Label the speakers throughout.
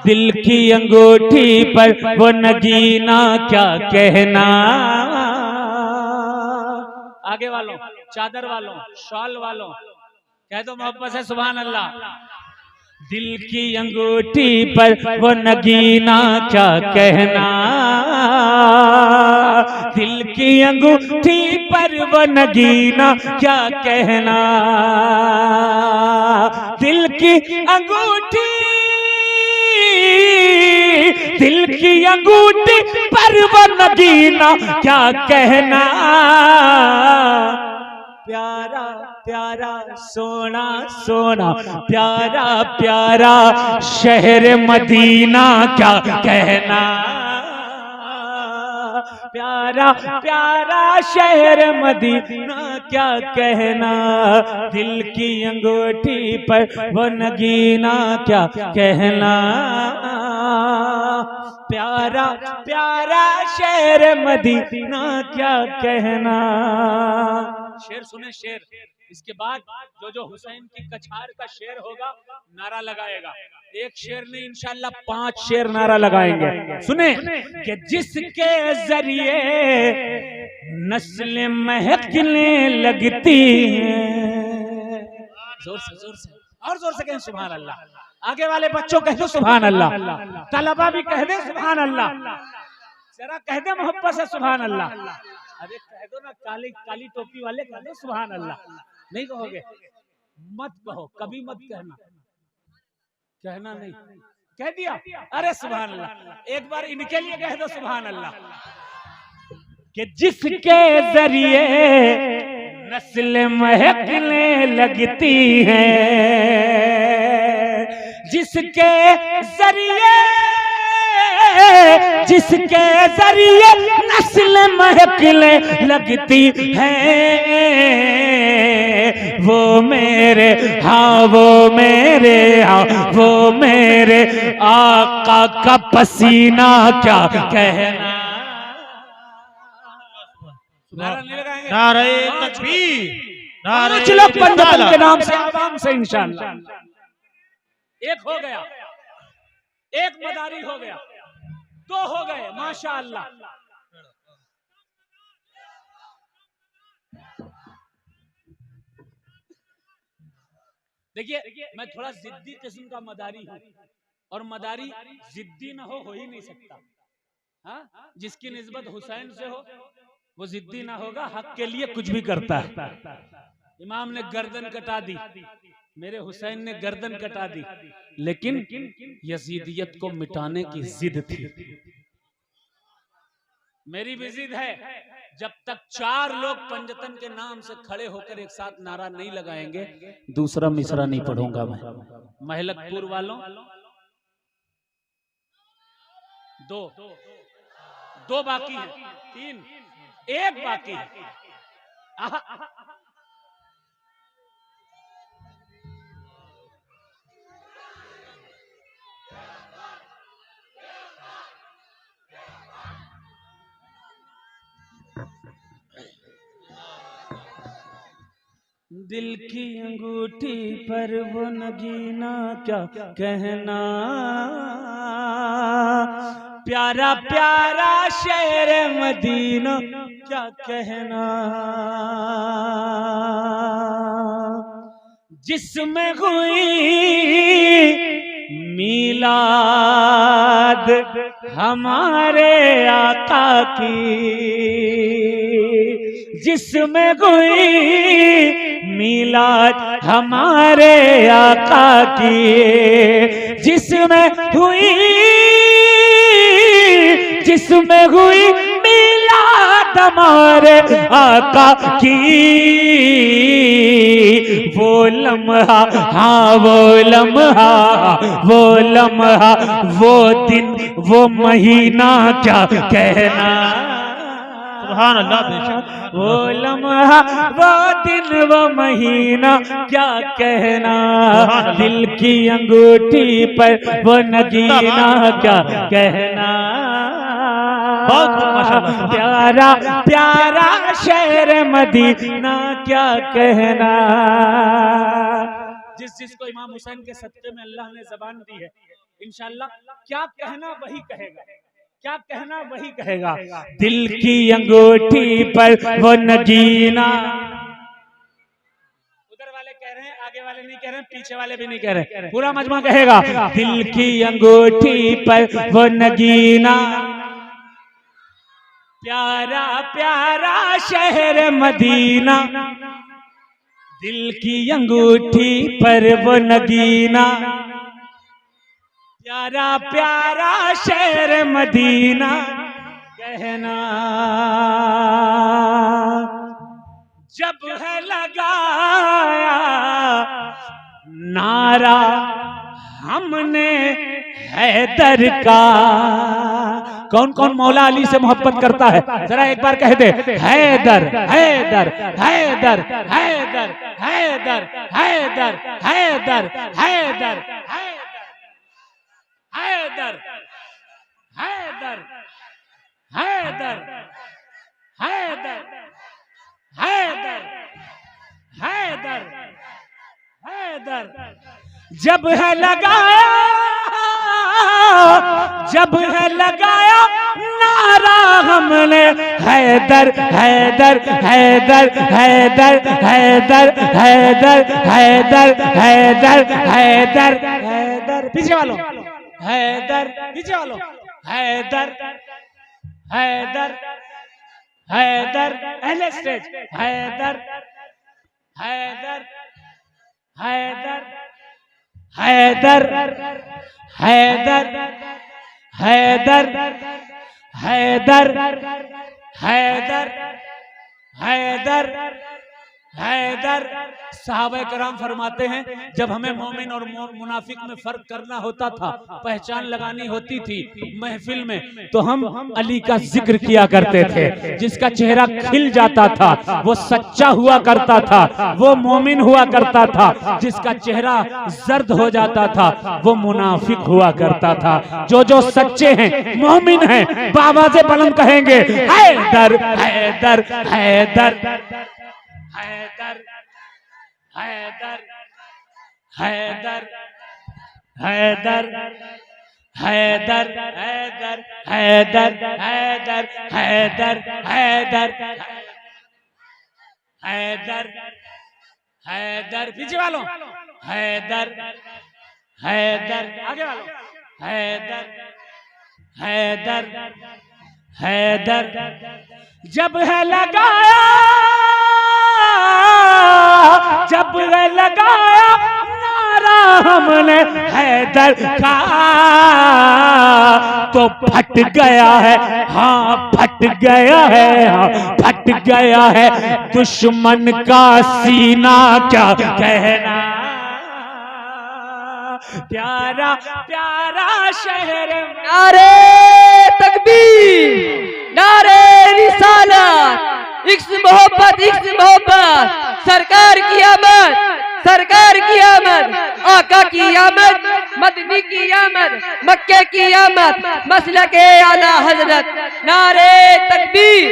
Speaker 1: दिल की अंगूठी पर वो नगीना क्या कहना। आगे वालों, चादर वालों, शॉल वालों कह दो मोहब्बत से सुभान अल्लाह। दिल की अंगूठी पर वो नगीना क्या कहना, दिल की अंगूठी पर वो नगीना क्या कहना। दिल की अंगूठी, दिल की अंगूठी पर वो नगीना क्या कहना। प्यारा प्यारा सोना सोना प्यारा प्यारा शहर मदीना क्या कहना। प्यारा प्यारा शहर मदीना क्या कहना। दिल की अंगूठी पर वो नगीना क्या कहना। प्यारा प्यारा शहर मदीना क्या कहना। शेर सुने शेर, इसके बाद जो हुसैन की कछार का शेर होगा नारा लगाएगा। एक शेर ने इंशाल्लाह 5 शेर नारा लगाएंगे। सुने कि जिसके जरिए नस्ल महकने लगती है। जोर से और जोर से कहें सुभान अल्लाह। आगे वाले बच्चों कह दो सुभान अल्लाह, तलबा भी कह दे सुभान अल्लाह, जरा कह दे मोहब्बत से सुभान अल्लाह। अरे कह दो ना, काली काली टोपी वाले कह दो सुभान अल्लाह। नहीं कहोगे? मत कहो, कभी मत कहना, कहना नहीं, कह दिया अरे सुभान अल्लाह। एक बार इनके लिए कह दो सुभान अल्लाह कि जिसके जरिए नस्ल महकने लगती है, जिसके जरिए, जिसके जरिए नस्ल महकने लगती है, वो मेरे हाँ वो मेरे हाँ वो मेरे आका का पसीना क्या कहना।
Speaker 2: नारे तकबीर, नारे
Speaker 1: चलो पंजाब के नाम से आवाम से इंशाअल्लाह। एक हो गया, एक मदारी हो गया, 2 हो गए माशाअल्लाह। देखिए मैं थोड़ा जिद्दी किस्म का मदारी हूं, और मदारी जिद्दी ना हो ही नहीं सकता। हाँ, जिसकी निस्बत हुसैन से हो वो जिद्दी ना होगा, हक के लिए कुछ भी करता है। इमाम ने गर्दन कटा दी, मेरे हुसैन ने गर्दन कटा दी, लेकिन यजीदियत को मिटाने की जिद थी। मेरी भी जिद है, जब तक 4 लोग पंजतन के नाम से खड़े होकर एक साथ नारा नहीं लगाएंगे, दूसरा मिसरा नहीं पढ़ूंगा मैं। महलकपुर वालों 2 बाकी है, 3, 1 बाकी है। दिल की अंगूठी पर वो नगीना क्या कहना। प्यारा प्यारा शहर मदीना क्या कहना। जिसमें हुई मीलाद हमारे आका की, जिसमें हुई मीलाद हमारे आका की, जिसमें हुई मीलाद हमारे आका की। वो लम्हा हाँ वो लम्हा, वो लम्हा वो दिन वो महीना क्या कहना।
Speaker 2: सुभान अल्लाह, बेशक
Speaker 1: वो लम्हा वो दिन वो महीना क्या कहना। दिल की अंगूठी पर वो नगीना क्या कहना। प्यारा प्यारा शहर मदीना क्या कहना। जिसको इमाम हुसैन के सदक़े में अल्लाह ने ज़बान दी है, इंशाल्लाह क्या कहना वही कहेगा, क्या कहना वही कहेगा। दिल की अंगूठी पर वो नगीना, उधर वाले कह रहे हैं, आगे वाले नहीं कह रहे, पीछे वाले भी नहीं कह रहे, पूरा मजमा कहेगा। दिल की अंगूठी पर वो नगीना, प्यारा प्यारा शहर मदीना, दिल की अंगूठी पर वो नगीना, प्यारा प्यारा शहर मदीना, कहना जब है लगाया नारा हमने हैदर का। कौन कौन मौला अली से मोहब्बत करता है, जरा एक बार कह दे, हैदर हैदर हैदर हैदर हैदर हैदर हैदर हैदर हैदर हैदर हैदर हैदर हैदर हैदर हैदर। जब है लगाया, जब है लगाया नारा हमने हैदर हैदर हैदर हैदर हैदर हैदर हैदर हैदर हैदर हैदर, पीछे वालों हैदर, पीछे वालों हैदर हैदर हैदर, पहले स्टेज हैदर हैदर हैदर हैदर हैदर हैदर हैदर हैदर हैदर हैदर। सहाबा कराम फरमाते हैं, जब हमें मोमिन और मुनाफिक में फर्क करना होता था, पहचान लगानी होती थी महफिल में, तो हम अली का जिक्र किया करते थे। जिसका चेहरा खिल जाता था वो सच्चा हुआ करता था, वो मोमिन हुआ करता था। जिसका चेहरा जर्द हो जाता था वो मुनाफिक हुआ करता था। जो जो सच्चे हैं, मोमिन हैं, बाबा से बुलंद कहेंगे हैदर हैदर हैदर हैदर हैदर हैदर हैदर हैदर हैदर हैदर हैदर हैदर हैदर हैदर हैदर, पीछे वालों हैदर हैदर, आगे वालों हैदर हैदर हैदर। जब है लगाया, जब है लगाया नारा हमने हैदर का, तो फट गया है, हाँ फट गया है, हाँ फट गया है दुश्मन का सीना, क्या कहना। प्यारा प्यारा शहर,
Speaker 3: नारे तकबीर, नारे रिसालत, इश्क मोहब्बत, इश्क मोहब्बत, सरकार की आमद, सरकार की आमद, आका की आमद, मदनी की आमद, मक्के की आमद, मसलके आला हजरत। नारे तकबीर,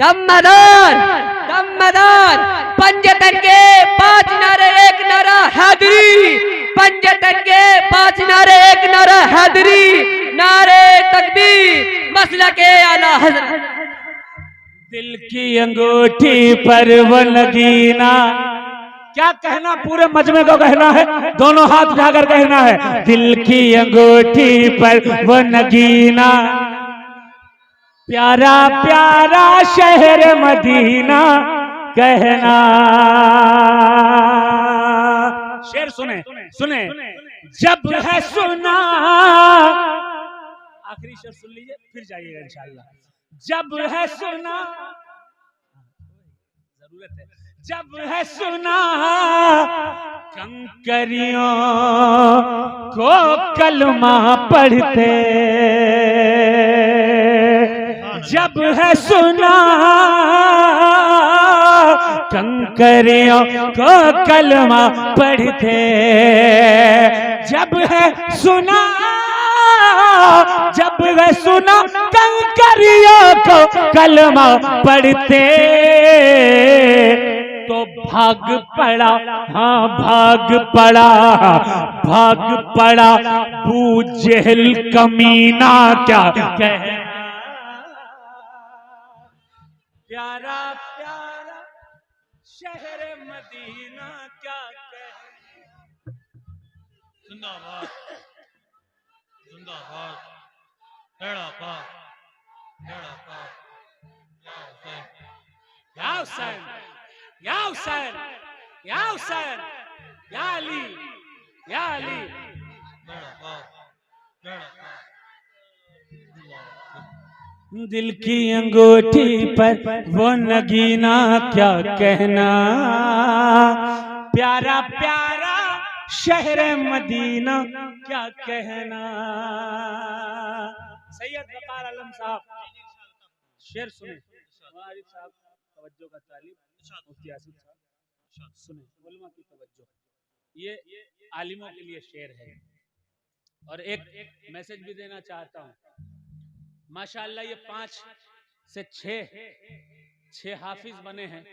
Speaker 3: दम्मदार दम्मदार, पंजतन के 5 नारे, 1 नारा हैदरी, पंजतन के 5 नारे, 1 नारा हैदरी, नारे तकबीर, मसलके आला हजरत।
Speaker 1: दिल की अंगूठी पर वो नगीना, क्या कहना, पूरे मजमे को कहना है, दोनों हाथ उठाकर कहना है। दिल की अंगूठी पर वो नगीना, प्यारा प्यारा शहर मदीना, कहना। शेर सुने सुने, जब है सुना, आखिरी शेर सुन लीजिए फिर जाइएगा इंशाअल्लाह। जब है सुना, जरूरत है, जब है सुना कंकरियों को कलमा पढ़ते, जब है सुना कंकरियों को कलमा पढ़ते, जब है सुना, जब है सुना कंकरियों को कलमा पढ़ते, तो भाग पड़ा, हाँ भाग पड़ा अबू जहल कमीना क्या कहना। प्यारा प्यारा शहर मदीना क्या कहना।
Speaker 2: जिंदाबाद जिंदाबाद, बेड़ा पार बेड़ा पार।
Speaker 1: या हुसैन या हुसैन या हुसैन या अली या अली।
Speaker 2: बेड़ा पार बेड़ा पार।
Speaker 1: दिल की अंगूठी पर वो नगीना क्या कहना। प्यारा प्यारा शहर मदीना क्या कहना। सैयद वकार आलम साहब शेर सुने। वारिस साहब तवज्जो का तालिब, मुफ्ती आसिफ साहब सुने, उलमा की तवज्जो। ये आलिमों के लिए शेर है। और एक मैसेज भी देना चाहता हूँ। माशाअल्लाह ये 5 से 6 हाफिज बने हैं,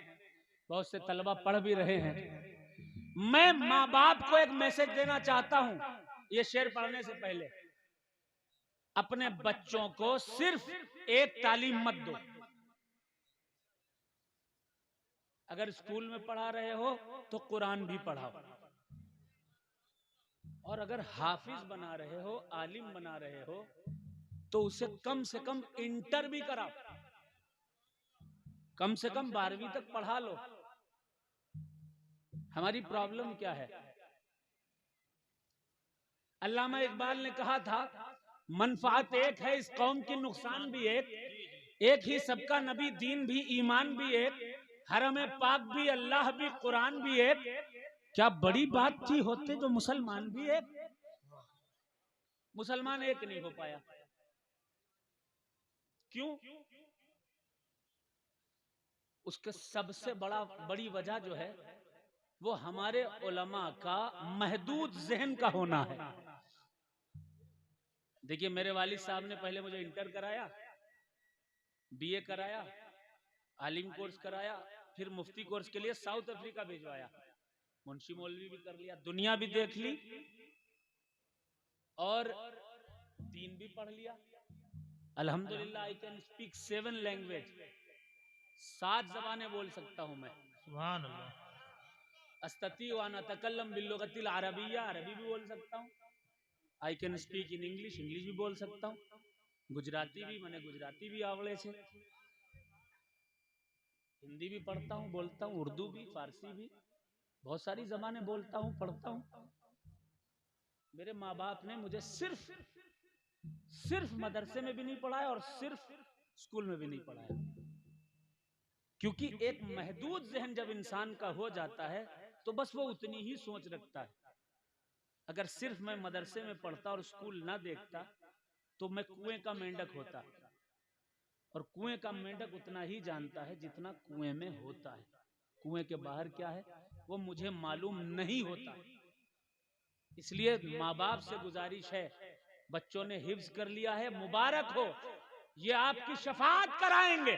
Speaker 1: बहुत से तलबा पढ़ भी रहे हैं। मैं माँ बाप को एक मैसेज देना चाहता हूँ ये शेर पढ़ने से पहले। अपने बच्चों को सिर्फ एक तालीम मत दो। अगर स्कूल में पढ़ा रहे हो तो कुरान भी पढ़ाओ, और अगर हाफिज बना रहे हो, आलिम बना रहे हो, तो उसे कम से कम इंटर भी कराओ, कम से कम 12वीं तक पढ़ा लो। हमारी प्रॉब्लम क्या है? अल्लामा इकबाल ने कहा था मनफात एक है इस कौम की, नुकसान भी एक ही सबका नबी, दीन भी, ईमान भी एक, हरम पाक भी, अल्लाह भी, कुरान भी एक। क्या बड़ी बात थी होते जो मुसलमान भी एक। मुसलमान एक नहीं हो पाया, क्यों? उसके सबसे बड़ी वजह जो है वो हमारे उलमा का महदूद ज़हन का होना है। देखिए मेरे वालिद साहब ने पहले मुझे इंटर कराया, बीए कराया, आलिम कोर्स कराया, फिर मुफ्ती कोर्स के लिए साउथ अफ्रीका भिजवाया, मुंशी मौलवी भी कर लिया, दुनिया भी देख ली और दीन भी पढ़ लिया। अल्हम्दुलिल्लाह आई कैन स्पीक 7 लैंग्वेज, 7 ज़बानें बोल सकता हूं मैं।
Speaker 2: सुभान अल्लाह।
Speaker 1: अस्तती वाना तकल्लम बिल्लुगतिल अरबिया, अरबी भी बोल सकता हूँ। I can speak in English, English भी बोल सकता हूँ। गुजराती भी, मैंने गुजराती भी आवड़े से। हिंदी भी पढ़ता हूँ, बोलता हूँ, उर्दू भी, फारसी भी, बहुत सारी ज़बानें बोलता हूँ, पढ़ता हूँ। मेरे माँ बाप ने मुझे सिर्फ मदरसे में भी नहीं पढ़ाया और सिर्फ स्कूल में भी नहीं पढ़ाया, क्योंकि एक महदूद ज़हन जब इंसान का हो जाता है तो बस वो उतनी ही सोच रखता है। अगर सिर्फ मैं मदरसे में पढ़ता और स्कूल ना देखता तो मैं कुएं का मेंढक होता, और कुएं का मेंढक उतना ही जानता है जितना कुएं में होता है। कुएं के बाहर क्या है वो मुझे मालूम नहीं होता। इसलिए माँ बाप से गुजारिश है, बच्चों ने हिफ्ज कर लिया है, मुबारक हो, ये आपकी शफाअत कराएंगे।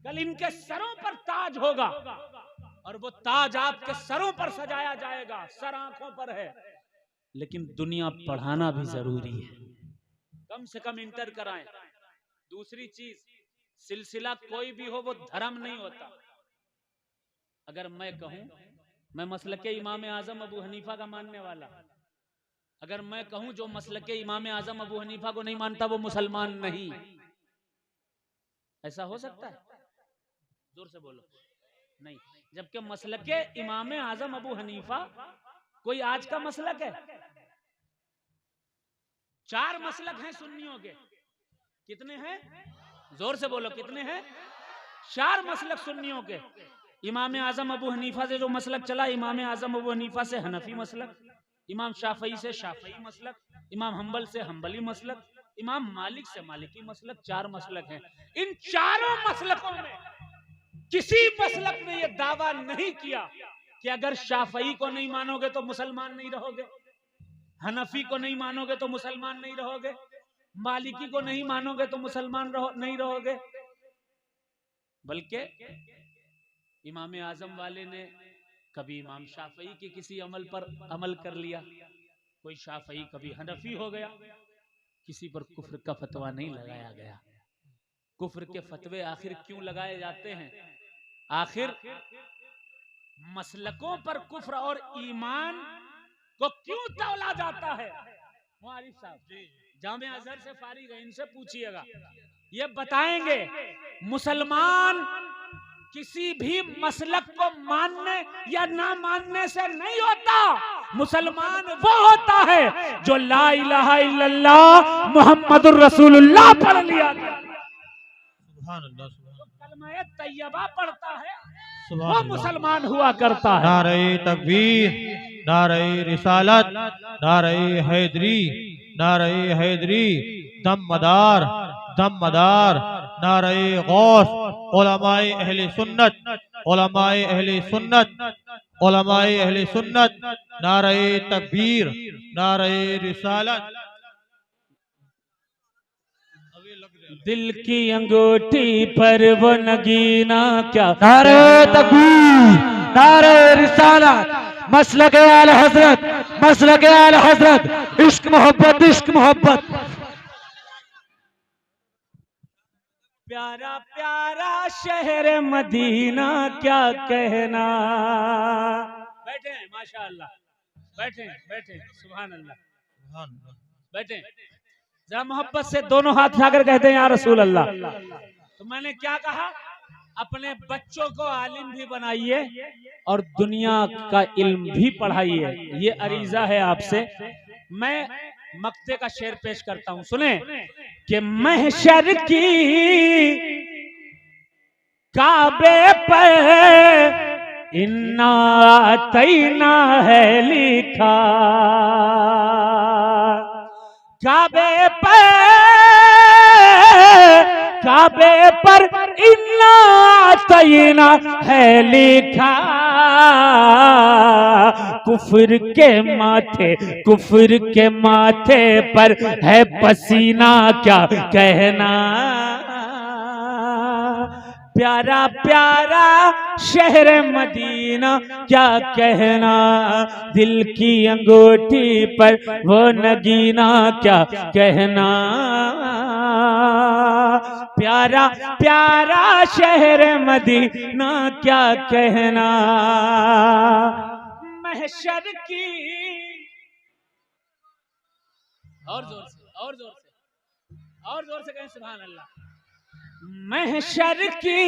Speaker 1: कल इनके सरों पर ताज होगा और वो ताज आपके सरों पर सजाया जाएगा। सर आंखों पर है, लेकिन दुनिया पढ़ाना भी जरूरी है। कम से कम इंटर कराएं। दूसरी चीज, सिलसिला कोई भी हो वो धर्म नहीं होता। अगर मैं कहूं मैं मसलके इमाम आजम अबू हनीफा का मानने वाला, अगर मैं कहूं जो मसलके इमाम आजम अबू हनीफा को नहीं मानता वो मुसलमान नहीं, ऐसा हो सकता है? जोर से बोलो। नहीं। जबकि मसलके इमाम आजम अबू हनीफा कोई आज का मसलक है? 4 मसलक हैं सुन्नियों के। कितने हैं? जोर से बोलो, कितने हैं? 4 मसलक सुन्नियों के। इमाम आजम अबू हनीफा से जो मसलक चला, इमाम आजम अबू हनीफा से हनफी मसलक, इमाम शाफई से शाफई मसलक, इमाम हम्बल से हम्बली मसलक, इमाम मालिक से मालिकी मसलक। 4 मसलक हैं। इन चारों मसलकों में किसी मसलक ने यह दावा नहीं किया कि अगर शाफई को नहीं मानोगे तो मुसलमान नहीं रहोगे, हनफी को नहीं मानोगे तो मुसलमान नहीं रहोगे, मालिकी को नहीं मानोगे तो मुसलमान नहीं रहोगे। बल्कि इमाम आजम वाले ने कभी इमाम शाफई के किसी अमल पर अमल कर लिया, कोई शाफई कभी हनफी हो गया, किसी पर कुफ्र का फतवा नहीं लगाया गया। कुफ्र के फतवे आखिर क्यों लगाए जाते हैं? आखिर मसलकों पर कुफ्र और ईमान को क्यों तौला जाता है? मुआरिफ साहब जामे अजहर से फारिग है, इनसे पूछिएगा, ये बताएंगे। मुसलमान किसी भी मसलक को मानने या ना मानने से नहीं होता। मुसलमान वो होता है जो ला इलाहा इल्लल्लाह मुहम्मदुर रसूलुल्लाह पढ़ लिया,
Speaker 2: सुभान अल्लाह,
Speaker 1: कलमा तैयबा पढ़ता है,
Speaker 2: सुभान
Speaker 1: वो
Speaker 2: अल्लाह।
Speaker 1: मुसलमान हुआ करता है।
Speaker 2: नारे तकबीर, नारे रिसालत, नारे हैदरी, नारे हैदरी, दमदार दमदार, नारे गौस, उलमाए अहले सुन्नत, उलमाए अहले सुन्नत, उलमाए अहले सुन्नत, नारे तकबीर, नारे रिसालत।
Speaker 1: दिल की अंगूठी पर वो नगीना क्या,
Speaker 4: नारे तकबीर, नारे रिसालत, मसलक आले हजरत, मसलक आले हजरत, इश्क मोहब्बत, इश्क मोहब्बत।
Speaker 1: प्यारा प्यारा शहर मदीना क्या कहना। बैठे हैं माशाअल्लाह, बैठे बैठे, सुभान अल्लाह,
Speaker 2: सुभान अल्लाह।
Speaker 1: बैठे। जरा मोहब्बत से दोनों हाथ उठाकर कहते हैं या रसूल अल्लाह। तो मैंने क्या कहा, अपने बच्चों को आलिम भी बनाइए और दुनिया का इल्म भी पढ़ाइए, ये अरीजा है आपसे। मैं मक्ते का शेर पेश करता हूं, सुने कि महशर की काबे पर इन्ना तैना है लिखा, काबे पर इन्ना तैना है लिखा, कुफ्र के माथे पर है पसीना क्या कहना। प्यारा प्यारा शहर मदीना क्या कहना, दिल की अंगूठी पर वो नगीना क्या कहना। प्यारा प्यारा शहर मदीना क्या कहना। महशर की, और जोर से, और जोर से, और जोर से कहें सुभान अल्लाह। महशर की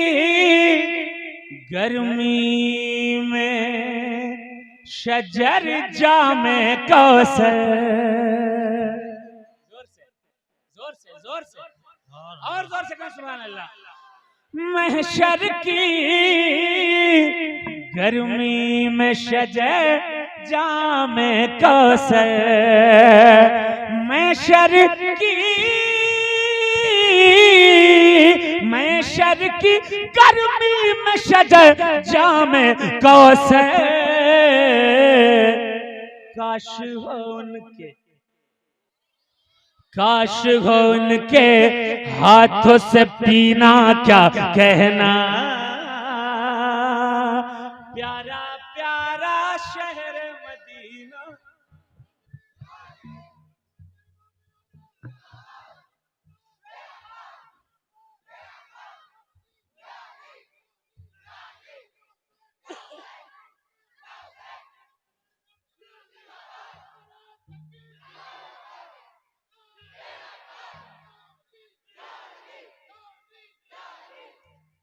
Speaker 1: गर्मी में शजर जामे कौसर, जोर से, जोर से, जोर से, और जोर से कहें सुभान अल्लाह। महशर की गर्मी में शजर जामे कौसर, महशर की गर्मी में शजर जामे कौसर, काश हो उनके हाथों से पीना क्या कहना। प्यारा प्यारा शहर मदीना,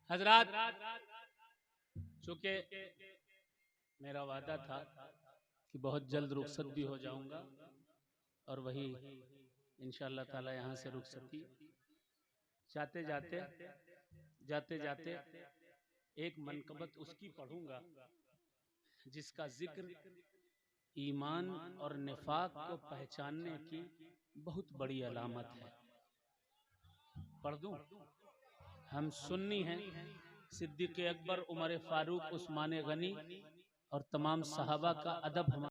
Speaker 1: हजरात, चूंकि मेरा वादा था कि बहुत जल्द रुखसत भी हो जाऊंगा और वही इंशाअल्लाह ताला यहाँ से रुखसती जाते जाते एक मनकबत उसकी पढ़ूंगा जिसका जिक्र ईमान और निफाक को पहचानने की बहुत बड़ी अलामत है। पढ़ दूं? हम सुन्नी हैं, सिद्दीक़ अकबर, उमर फारूक, उस्मान गनी और तमाम सहाबा का अदब हमारे